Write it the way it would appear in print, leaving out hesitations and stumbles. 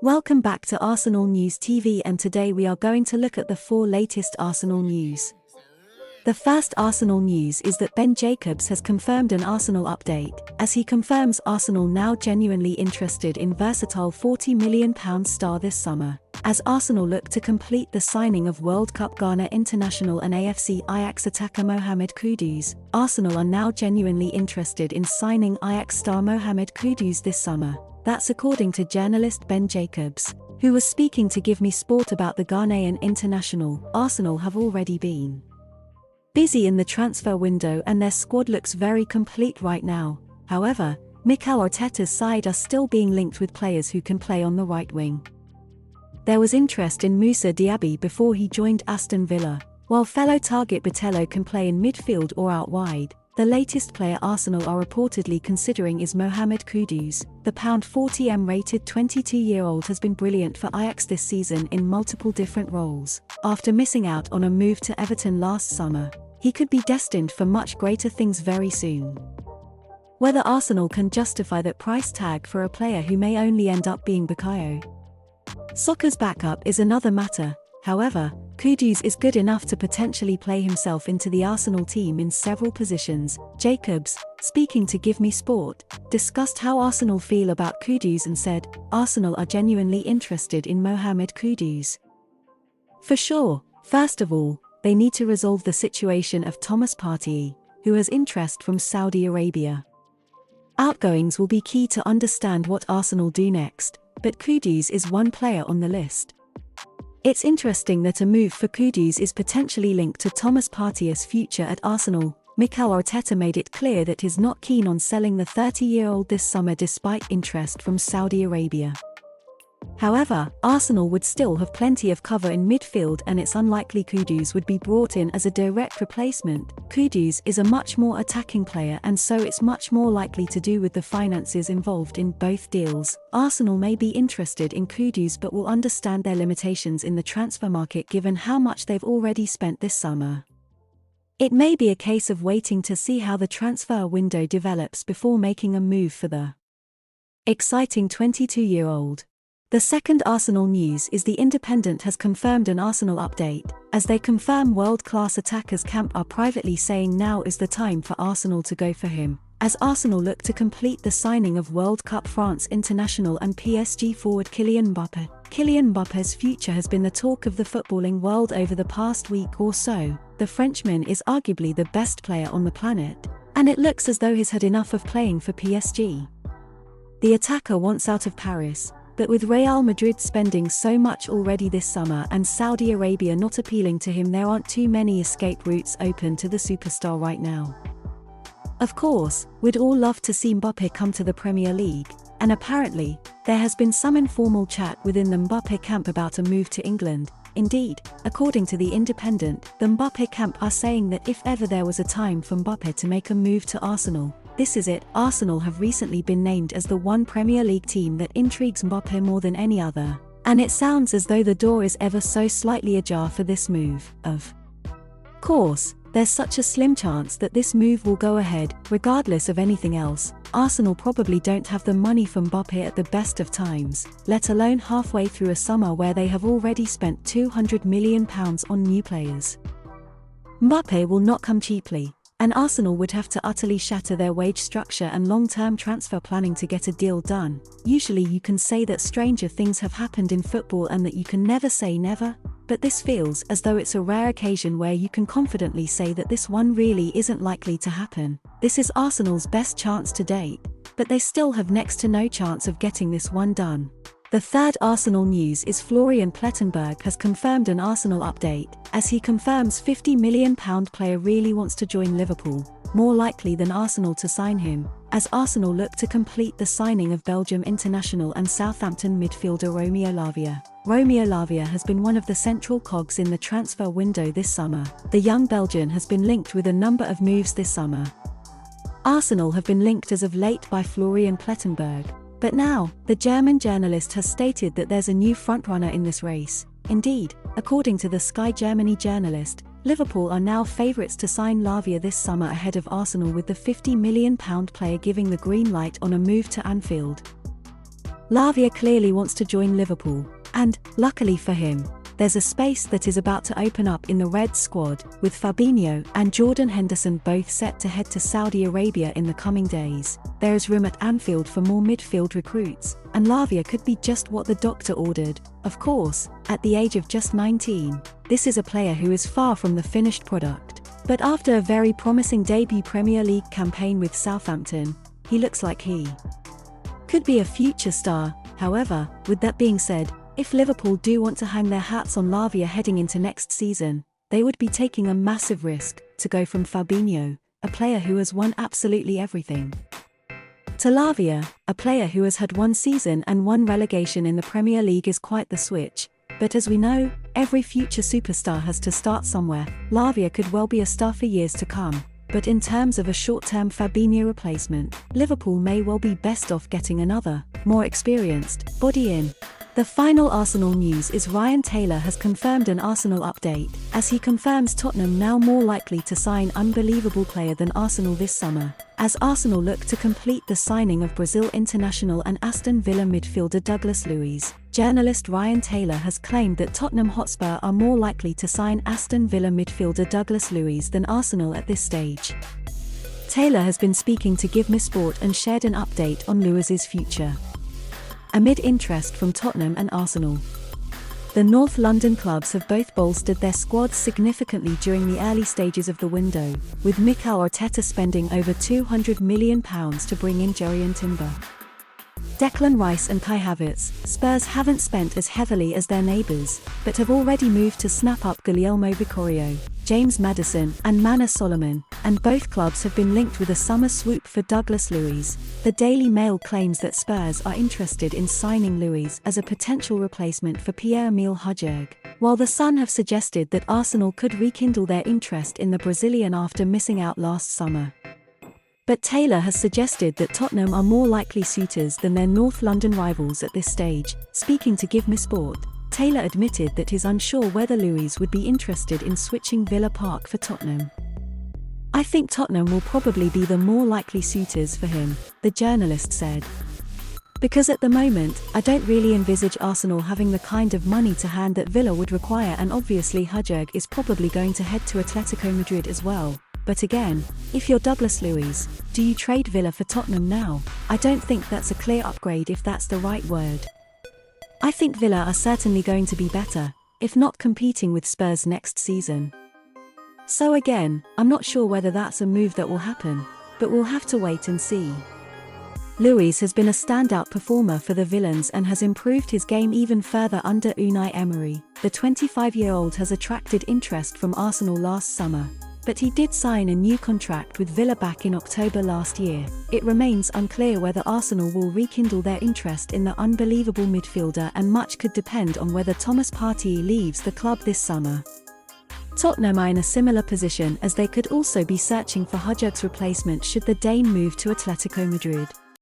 Welcome back to Arsenal News TV, and today we are going to look at the 4 latest Arsenal news. The first Arsenal news is that Ben Jacobs has confirmed an Arsenal update, as he confirms Arsenal now genuinely interested in versatile £40 million star this summer. As Arsenal look to complete the signing of World Cup Ghana international and AFC Ajax attacker Mohammed Kudus, Arsenal are now genuinely interested in signing Ajax star Mohammed Kudus this summer. That's according to journalist Ben Jacobs, who was speaking to Give Me Sport about the Ghanaian international. Arsenal have already been busy in the transfer window and their squad looks very complete right now. However, Mikel Arteta's side are still being linked with players who can play on the right wing. There was interest in Moussa Diaby before he joined Aston Villa, while fellow target Botello can play in midfield or out wide. The latest player Arsenal are reportedly considering is Mohammed Kudus. The £40m rated 22-year-old has been brilliant for Ajax this season in multiple different roles. After missing out on a move to Everton last summer, he could be destined for much greater things very soon. Whether Arsenal can justify that price tag for a player who may only end up being Bukayo Saka's backup is another matter. However, Kudus is good enough to potentially play himself into the Arsenal team in several positions. Jacobs, speaking to Give Me Sport, discussed how Arsenal feel about Kudus and said, "Arsenal are genuinely interested in Mohammed Kudus. For sure, first of all, they need to resolve the situation of Thomas Partey, who has interest from Saudi Arabia. Outgoings will be key to understand what Arsenal do next, but Kudus is one player on the list. It's interesting that a move for Kudus is potentially linked to Thomas Partey's future at Arsenal. Mikel Arteta made it clear that he's not keen on selling the 30-year-old this summer despite interest from Saudi Arabia. However, Arsenal would still have plenty of cover in midfield and it's unlikely Kudus would be brought in as a direct replacement. Kudus is a much more attacking player and so it's much more likely to do with the finances involved in both deals. Arsenal may be interested in Kudus but will understand their limitations in the transfer market given how much they've already spent this summer. It may be a case of waiting to see how the transfer window develops before making a move for the exciting 22-year-old. The second Arsenal news is The Independent has confirmed an Arsenal update, as they confirm world-class attackers camp are privately saying now is the time for Arsenal to go for him, as Arsenal look to complete the signing of World Cup France international and PSG forward Kylian Mbappe. Kylian Mbappe's future has been the talk of the footballing world over the past week or so. The Frenchman is arguably the best player on the planet, and it looks as though he's had enough of playing for PSG. The attacker wants out of Paris, but with Real Madrid spending so much already this summer and Saudi Arabia not appealing to him, there aren't too many escape routes open to the superstar right now. Of course, we'd all love to see Mbappe come to the Premier League, and apparently, there has been some informal chat within the Mbappe camp about a move to England. Indeed, according to The Independent, the Mbappe camp are saying that if ever there was a time for Mbappe to make a move to Arsenal, this is it. Arsenal have recently been named as the one Premier League team that intrigues Mbappe more than any other, and it sounds as though the door is ever so slightly ajar for this move. Of course, there's such a slim chance that this move will go ahead, regardless of anything else. Arsenal probably don't have the money for Mbappe at the best of times, let alone halfway through a summer where they have already spent £200 million on new players. Mbappe will not come cheaply, and Arsenal would have to utterly shatter their wage structure and long-term transfer planning to get a deal done. Usually you can say that stranger things have happened in football and that you can never say never, but this feels as though it's a rare occasion where you can confidently say that this one really isn't likely to happen. This is Arsenal's best chance to date, but they still have next to no chance of getting this one done. The third Arsenal news is Florian Plettenberg has confirmed an Arsenal update, as he confirms £50 million player really wants to join Liverpool, more likely than Arsenal to sign him, as Arsenal look to complete the signing of Belgium international and Southampton midfielder Romeo Lavia. Romeo Lavia has been one of the central cogs in the transfer window this summer. The young Belgian has been linked with a number of moves this summer. Arsenal have been linked as of late by Florian Plettenberg, but now, the German journalist has stated that there's a new frontrunner in this race. Indeed, according to the Sky Germany journalist, Liverpool are now favourites to sign Lavia this summer ahead of Arsenal, with the £50 million player giving the green light on a move to Anfield. Lavia clearly wants to join Liverpool, and, luckily for him, there's a space that is about to open up in the Reds squad, with Fabinho and Jordan Henderson both set to head to Saudi Arabia in the coming days. There is room at Anfield for more midfield recruits, and Lavia could be just what the doctor ordered. Of course, at the age of just 19, this is a player who is far from the finished product. But after a very promising debut Premier League campaign with Southampton, he looks like he could be a future star. However, with that being said, if Liverpool do want to hang their hats on Lavia heading into next season, they would be taking a massive risk to go from Fabinho, a player who has won absolutely everything, to Lavia, a player who has had one season and one relegation in the Premier League. Is quite the switch. But as we know, every future superstar has to start somewhere. Lavia could well be a star for years to come. But in terms of a short-term Fabinho replacement, Liverpool may well be best off getting another, more experienced body in. The final Arsenal news is Ryan Taylor has confirmed an Arsenal update, as he confirms Tottenham now more likely to sign unbelievable player than Arsenal this summer, as Arsenal look to complete the signing of Brazil international and Aston Villa midfielder Douglas Luiz. Journalist Ryan Taylor has claimed that Tottenham Hotspur are more likely to sign Aston Villa midfielder Douglas Luiz than Arsenal at this stage. Taylor has been speaking to Give Me Sport and shared an update on Luiz's future, amid interest from Tottenham and Arsenal. The North London clubs have both bolstered their squads significantly during the early stages of the window, with Mikel Arteta spending over £200 million to bring in Jurrien Timber, Declan Rice and Kai Havertz. Spurs haven't spent as heavily as their neighbours, but have already moved to snap up Guglielmo Vicario, James Maddison and Manor Solomon, and both clubs have been linked with a summer swoop for Douglas Luiz. The Daily Mail claims that Spurs are interested in signing Luiz as a potential replacement for Pierre-Emile Højbjerg, while The Sun have suggested that Arsenal could rekindle their interest in the Brazilian after missing out last summer. But Taylor has suggested that Tottenham are more likely suitors than their North London rivals at this stage. Speaking to Give Me Sport, Taylor admitted that he's unsure whether Luiz would be interested in switching Villa Park for Tottenham. "I think Tottenham will probably be the more likely suitors for him," the journalist said. "Because at the moment, I don't really envisage Arsenal having the kind of money to hand that Villa would require, and obviously Højbjerg is probably going to head to Atletico Madrid as well. But again, if you're Douglas Luiz, do you trade Villa for Tottenham now? I don't think that's a clear upgrade, if that's the right word. I think Villa are certainly going to be better, if not competing with Spurs next season. So again, I'm not sure whether that's a move that will happen, but we'll have to wait and see." Luiz has been a standout performer for the Villains and has improved his game even further under Unai Emery. The 25-year-old has attracted interest from Arsenal last summer, but he did sign a new contract with Villa back in October last year. It remains unclear whether Arsenal will rekindle their interest in the unbelievable midfielder, and much could depend on whether Thomas Partey leaves the club this summer. Tottenham are in a similar position, as they could also be searching for Højbjerg's replacement should the Dane move to Atletico Madrid.